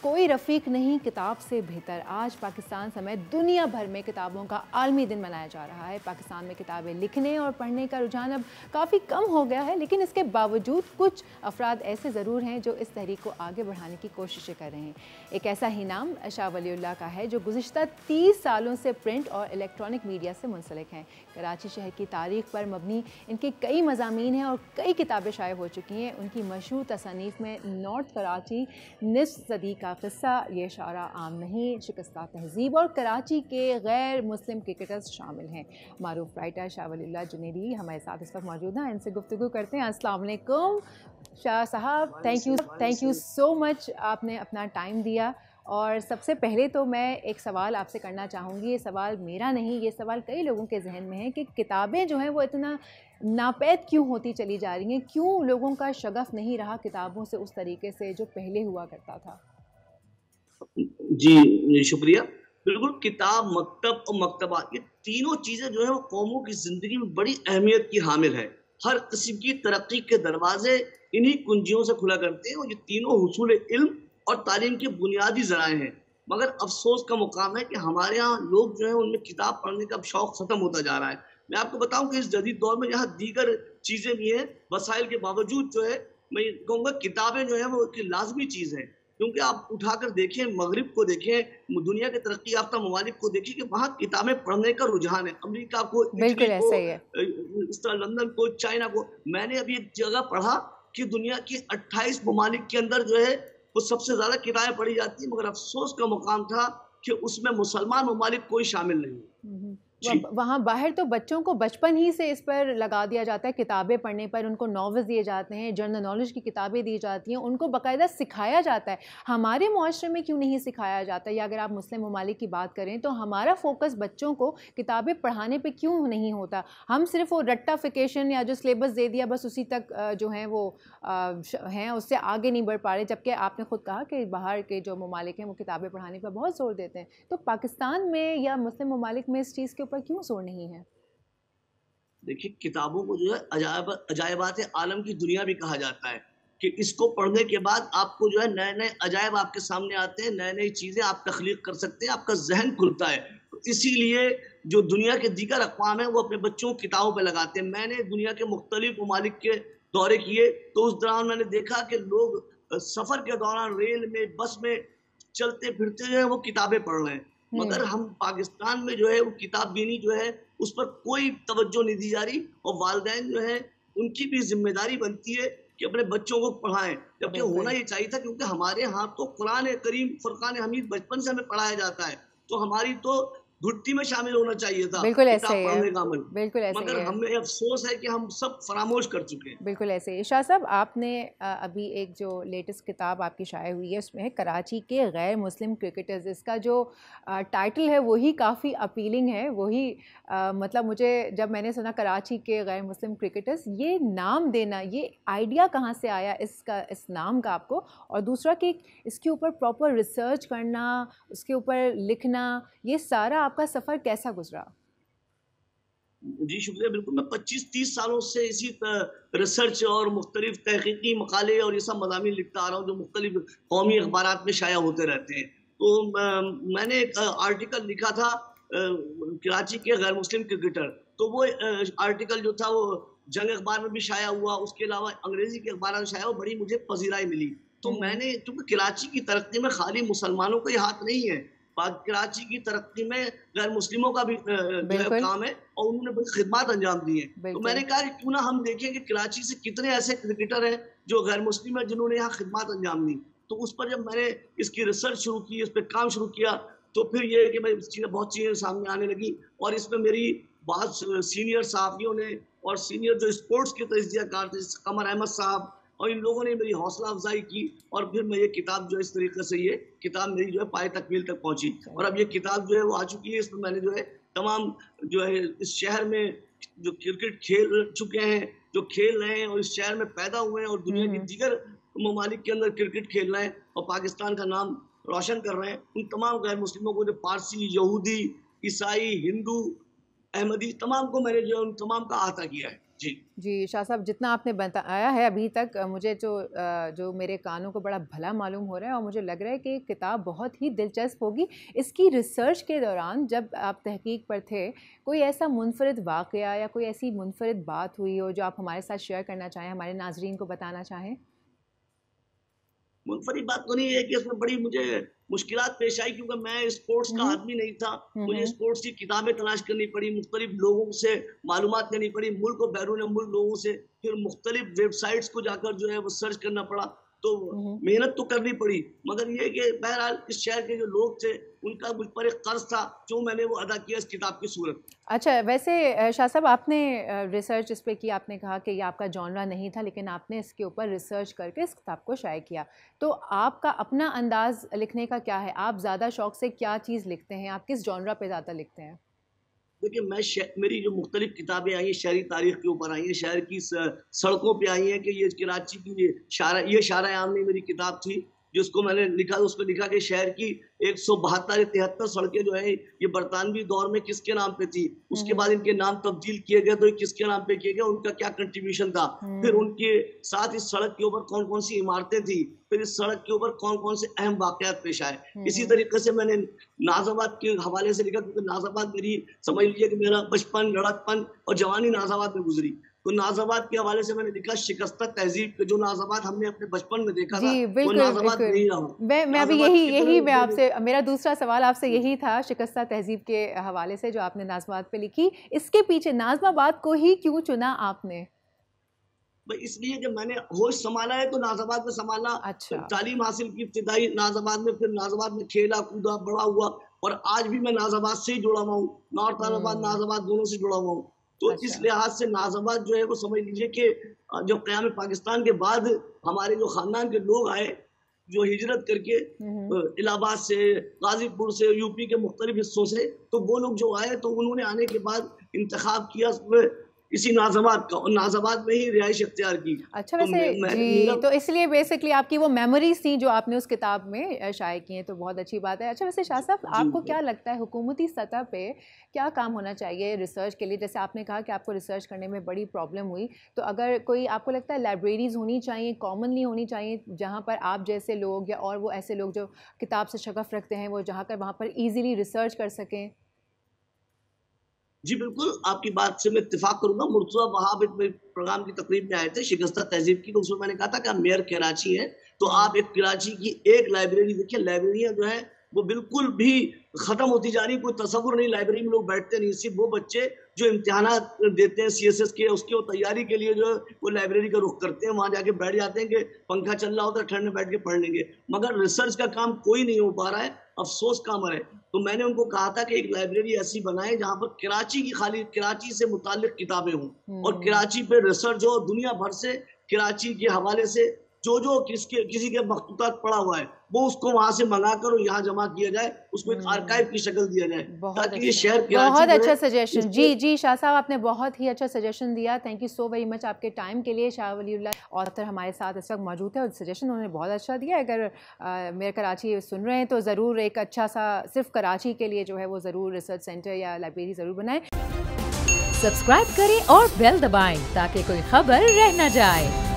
कोई रफ़ीक नहीं किताब से बेहतर। आज पाकिस्तान समेत दुनिया भर में किताबों का आलमी दिन मनाया जा रहा है। पाकिस्तान में किताबें लिखने और पढ़ने का रुझान अब काफ़ी कम हो गया है, लेकिन इसके बावजूद कुछ अफराद ऐसे ज़रूर हैं जो इस तहरीक को आगे बढ़ाने की कोशिशें कर रहे हैं। एक ऐसा ही नाम शाह वलीउल्लाह का है जो गुज़िश्ता 30 सालों से प्रिंट और इलेक्ट्रॉनिक मीडिया से मुंसलिक हैं। कराची शहर की तारीख़ पर मबनी इनके कई मज़ामीन हैं और कई किताबें शाये हो चुकी हैं। उनकी मशहूर तसानीफ़ में नॉर्थ कराची, निस्फ़ सदी का क़िस्सा, ये शारा आम नहीं, शिकस्ता तहज़ीब और कराची के गैर मुस्लिम क्रिकेटर्स शामिल हैं। मारूफ राइटर शाह वलीउल्लाह जुनैदी हमारे साथ इस वक्त मौजूद हैं। इनसे गुफ्तगू करते हैं। अस्सलाम वालेकुम शाह साहब, थैंक यू सो मच, आपने अपना टाइम दिया। और सबसे पहले तो मैं एक सवाल आपसे करना चाहूँगी। ये सवाल मेरा नहीं, ये सवाल कई लोगों के जहन में है कि किताबें जो हैं वो इतना नापैद क्यों होती चली जा रही हैं, क्यों लोगों का शगफ नहीं रहा किताबों से उस तरीके से जो पहले हुआ करता था। जी, शुक्रिया। बिल्कुल, किताब, मकतब और मकतबा, ये तीनों चीज़ें जो हैं वो कौमों की ज़िंदगी में बड़ी अहमियत की हामिल हैं। हर किस्म की तरक्की के दरवाज़े इन्हीं कुंजियों से खुला करते हैं और ये तीनों हुसूल इल्म और तालीम के बुनियादी ज़राए हैं। मगर अफ़सोस का मुकाम है कि हमारे यहाँ लोग जो हैं उनमें किताब पढ़ने का अब शौक़ ख़त्म होता जा रहा है। मैं आपको बताऊँ कि इस जदीद दौर में जहाँ दीगर चीज़ें भी हैं, वसाइल के बावजूद जो है, मैं ये कहूँगा किताबें जो हैं वो एक लाज़मी चीज़ है। क्योंकि आप उठाकर देखें, मगरिब को देखें, दुनिया के तरक्की याफ़्ता ममालिक को देखिए कि वहाँ किताबें पढ़ने का रुझान है। अमेरिका को, इटली बिल्कुल को, ऐसा ही है। इस तरह लंदन को, चाइना को। मैंने अभी एक जगह पढ़ा कि दुनिया के 28 ममालिक के अंदर जो है वो सबसे ज़्यादा किताबें पढ़ी जाती हैं, मगर अफ़सोस का मुकाम था कि उसमें मुसलमान ममालिक कोई शामिल नहीं है। जी। वहाँ बाहर तो बच्चों को बचपन ही से इस पर लगा दिया जाता है, किताबें पढ़ने पर उनको नॉवेल्स दिए जाते हैं, जनरल नॉलेज की किताबें दी जाती हैं, उनको बाकायदा सिखाया जाता है। हमारे मुआशरे में क्यों नहीं सिखाया जाता? या अगर आप मुस्लिम ममालिक की बात करें तो हमारा फोकस बच्चों को किताबें पढ़ाने पे क्यों नहीं होता? हम सिर्फ वो रट्टाफिकेशन या जो सिलेबस दे दिया बस उसी तक जो हैं वो हैं, उससे आगे नहीं बढ़ पा रहे। जबकि आपने खुद कहा कि बाहर के जो ममालिक हैं वो किताबें पढ़ाने पर बहुत ज़ोर देते हैं। तो पाकिस्तान में या मुस्लिम ममालिक में इस चीज़ के ऊपर क्यों ज़ोर नहीं है? देखिए, किताबों को जो है अजायबात आलम की दुनिया भी कहा जाता है कि इसको पढ़ने के बाद आपको जो है नए-नए अजायब आपके सामने आते हैं, नई-नई चीज़ें आप तख्लीक कर सकते हैं, आपका ज़हन खुलता है। तो इसीलिए जो दुनिया के दीगर अक़वाम हैं, वो अपने बच्चों को किताबों पे लगाते हैं। मैंने दुनिया के मुख्तलिफ़ ममालिक के दौरे किए, तो उस दौरान मैंने देखा कि लोग सफ़र के दौरान रेल में, बस में चलते-फिरते जो है वो किताबें पढ़ रहे हैं। हुँ। मगर हम पाकिस्तान में जो है वो किताब बीनी जो है उस पर कोई तवज्जो नहीं दी जा रही और वालिदैन जो है उनकी भी ज़िम्मेदारी बनती है कि अपने बच्चों को पढ़ाएँ। जबकि होना बिल्कुल। ये चाहिए था क्योंकि हमारे यहाँ तो कुरान करीम, फ़ुरक़ान हमीद बचपन से हमें पढ़ाया जाता है। तो हमारी तो घुट्टी में शामिल होना चाहिए था बिल्कुल ऐसा किताब ही है। पढ़ने का अमल। बिल्कुल ऐसा ही मगर है। हमें अफ़सोस है कि हम सब फ़रामोश कर चुके हैं। बिल्कुल ऐसे ही। शाह साहब, आपने अभी एक जो लेटेस्ट किताब आपकी शाये हुई है उसमें है कराची के गैर मुस्लिम क्रिकेटर्स। इसका जो टाइटल है वही काफ़ी अपीलिंग है। वही मतलब मुझे जब मैंने सुना कराची के गैर मुस्लिम क्रिकेटर्स, ये नाम देना, ये आइडिया कहाँ से आया इसका, इस नाम का आपको? और दूसरा कि इसके ऊपर प्रॉपर रिसर्च करना, उसके ऊपर लिखना, ये सारा आपका सफ़र कैसा गुज़रा? जी, शुक्रिया। बिल्कुल, मैं 25-30 सालों से इसी रिसर्च और मुख्तलिफ़ तहक़ीक़ी मक़ाले और ये सब मज़ामीन लिखता आ रहा हूँ, जो मुख्तलिफ़ कौमी अख़बारात में शाया होते रहते हैं। तो मैंने एक आर्टिकल लिखा था कराची के गैर मुस्लिम क्रिकेटर। तो वो आर्टिकल जो था वो जंग अख़बार में भी शाया हुआ, उसके अलावा अंग्रेज़ी के अख़बारों में शाया हुआ, बड़ी मुझे पज़ीराई मिली। तो हुँ, हुँ। मैंने, चूँकि कराची की तरक्की में खाली मुसलमानों का ही हाथ नहीं है, कराची की तरक्की में गैर मुस्लिमों का भी जो है बिल्कुल, काम है और उन्होंने बड़ी खिदमत अंजाम दी हैं। तो मैंने बिल्कुल। कहा कि क्यों ना हम देखें कि कराची से कितने ऐसे क्रिकेटर हैं जो गैर मुस्लिम हैं जिन्होंने यहाँ खिदमत अंजाम दी। तो उस पर जब मैंने इसकी रिसर्च शुरू की, इस पे काम शुरू किया, तो फिर ये है कि मैं बहुत चीज़ें सामने आने लगी और इसमें मेरी बहुत सीनियर सहाफ़ियों ने और सीनियर जो स्पोर्ट्स के तजज़ियाकार थे, कमर अहमद साहब और इन लोगों ने मेरी हौसला अफ़ज़ाई की और फिर मैं ये किताब जो है इस तरीक़े से ये किताब मेरी जो है पाए तकमील तक पहुँची और अब ये किताब जो है वो आ चुकी है। इसमें मैंने जो है तमाम जो है इस शहर में जो क्रिकेट खेल चुके हैं, जो खेल रहे हैं और इस शहर में पैदा हुए हैं और हुँ, दुनिया के हुँ। दीगर ममालिक के अंदर क्रिकेट खेल रहे हैं और पाकिस्तान का नाम रोशन कर रहे हैं, उन तमाम गैर मुस्लिमों को, जो पारसी, यहूदी, ईसाई, हिंदू, अहमदी, तमाम को मैंने जो है उन तमाम का अहाता किया है। जी शाह साहब, जितना आपने बताया है अभी तक, मुझे जो मेरे कानों को बड़ा भला मालूम हो रहा है और मुझे लग रहा है कि किताब बहुत ही दिलचस्प होगी। इसकी रिसर्च के दौरान जब आप तहकीक पर थे, कोई ऐसा मुनफरिद वाक़या या कोई ऐसी मुनफरिद बात हुई हो जो आप हमारे साथ शेयर करना चाहें, हमारे नाज़रीन को बताना चाहें? मुनफरिद बात तो नहीं है कि इसमें बड़ी मुझे मुश्किलात पेश आई, क्योंकि मैं स्पोर्ट्स का आदमी नहीं था। मुझे स्पोर्ट्स की किताबें तलाश करनी पड़ी, मुख्तलिफ लोगों से मालूमात करनी पड़ी, मुल्क और बैरून मुल्क लोगों से, फिर मुख्तलिफ वेबसाइट्स को जाकर जो है वो सर्च करना पड़ा। तो मेहनत तो करनी पड़ी, मगर ये कि बहरहाल इस शहर के जो लोग थे उनका मुझ पर एक कर्ज था जो मैंने वो अदा किया इस किताब की सूरत। अच्छा, वैसे शाह साहब, आपने रिसर्च इस पे की, आपने कहा कि ये आपका जॉनरा नहीं था, लेकिन आपने इसके ऊपर रिसर्च करके इस किताब को शाये किया। तो आपका अपना अंदाज़ लिखने का क्या है? आप ज़्यादा शौक़ से क्या चीज़ लिखते हैं? आप किस जॉनरा पे ज़्यादा लिखते हैं? देखिए, मेरी जो मुख्तलिफ किताबें आई हैं शहरी तारीख के ऊपर आई हैं, शहर की सड़कों पे आई हैं कि ये कराची की ये शारा आमनी मेरी किताब थी, जिसको मैंने लिखा, उसमें लिखा कि शहर की 172 या 73 सड़कें जो है ये बरतानवी दौर में किसके नाम पे थी, उसके बाद इनके नाम तब्दील किए गए तो ये किसके नाम पे किए गए, उनका क्या कंट्रीब्यूशन था, फिर उनके साथ इस सड़क के ऊपर कौन कौन सी इमारतें थी, फिर इस सड़क के ऊपर कौन कौन से अहम वाकयात पेश आए। इसी तरीके से मैंने नाजाबाद के हवाले से लिखा, क्योंकि नाजाबाद मेरी, समझ लीजिए कि मेरा बचपन, लड़कपन और जवानी नाजाबाद में गुजरी। तो नाजाबाद के हवाले से मैंने लिखा शिकस्ता तहजीब के जो नाजाबाद हमने अपने बचपन में देखा था, वो नाजाबाद नहीं रहा। मैं अभी यही मैं आपसे, मेरा दूसरा सवाल आपसे यही था, शिकस्ता तहजीब के हवाले से जो आपने नाज़माबाद पे लिखी, इसके पीछे नाज़माबाद को ही क्यों चुना आपने? इसलिए कि मैंने होश संभाला है तो नाज़ाबाद में संभाला। अच्छा। तालीम हासिल की इब्तिदाई नाज़ाबाद में, फिर नाज़ाबाद में खेला कूदा बड़ा हुआ और आज भी मैं नाज़ाबाद से ही जुड़ा हुआ हूँ। नॉर्थ नाज़ाबाद दोनों से जुड़ा हुआ हूँ। तो अच्छा। इस लिहाज से नाज़ाबाद जो है वो समझ लीजिए कि जब क़याम पाकिस्तान के बाद हमारे जो खानदान के लोग आए, जो हिजरत करके इलाहाबाद से, गाजीपुर से, यूपी के मुख्तलिफ हिस्सों से, तो वो लोग जो आए तो उन्होंने आने के बाद इंतखाब किया इसी नाज़ाबाद का, और नाज़ाबाद में ही रिहाइश इख्तियार की। अच्छा, वैसे तो इसलिए बेसिकली आपकी वो मेमोरीज थी जो आपने उस किताब में शाये की हैं, तो बहुत अच्छी बात है। अच्छा, वैसे शाह साहब, आपको क्या लगता है हुकूमती सतह पे क्या काम होना चाहिए रिसर्च के लिए? जैसे आपने कहा कि आपको रिसर्च करने में बड़ी प्रॉब्लम हुई, तो अगर कोई, आपको लगता है लाइब्रेरीज़ होनी चाहिए, कॉमनली होनी चाहिए, जहाँ पर आप जैसे लोग या और वो ऐसे लोग जो किताब से शगफ़ रखते हैं, वो जहाँ कर वहाँ पर ईज़िली रिसर्च कर सकें? जी बिल्कुल, आपकी बात से मैं इत्तेफ़ाक करूँगा। मुर्तज़ा वहाब एक प्रोग्राम की तकरीब में आए थे शिकस्ता तहज़ीब की, तो उसमें मैंने कहा था कि आप मेयर कराची हैं, तो आप एक कराची की एक लाइब्रेरी देखिए, लाइब्रेरियाँ जो हैं वो बिल्कुल भी ख़त्म होती जा रही, कोई तसव्वुर नहीं, लाइब्रेरी में लोग बैठते नहीं। सिर्फ़ वो बच्चे जो इम्तिहानात देते हैं सीएसएस के, उसके वो तैयारी के लिए जो है वो लाइब्रेरी का रुख करते हैं, वहाँ जाके बैठ जाते हैं कि पंखा चल रहा होता है, ठंड में बैठ के पढ़ लेंगे। मगर रिसर्च का काम कोई नहीं हो पा रहा है, अफ़सोस का अमर है। तो मैंने उनको कहा था कि एक लाइब्रेरी ऐसी बनाएं जहाँ पर कराची की, खाली कराची से मुताल्लिक़ किताबें हों और कराची पे रिसर्च हो, दुनिया भर से कराची के हवाले से जो किसी के मखतूतात पड़ा हुआ है वो उसको वहाँ से मंगा कर और यहाँ जमा किया जाए, उसको एक आर्काइव की शक्ल दिया जाए, ताकि ये शहर बहुत अच्छा सजेशन। जी शाह साहब, आपने बहुत ही अच्छा सजेशन दिया। Thank you so very much आपके टाइम के लिए। शाह वलीउल्लाह ऑथर हमारे साथ इस वक्त मौजूद है और सजेशन उन्होंने बहुत अच्छा दिया। अगर मेरे कराची सुन रहे हैं तो ज़रूर एक अच्छा सा, सिर्फ कराची के लिए जो है वो ज़रूर रिसर्च सेंटर या लाइब्रेरी ज़रूर बनाएं। सब्सक्राइब करें और बेल दबाएं ताकि कोई खबर रह न जाए।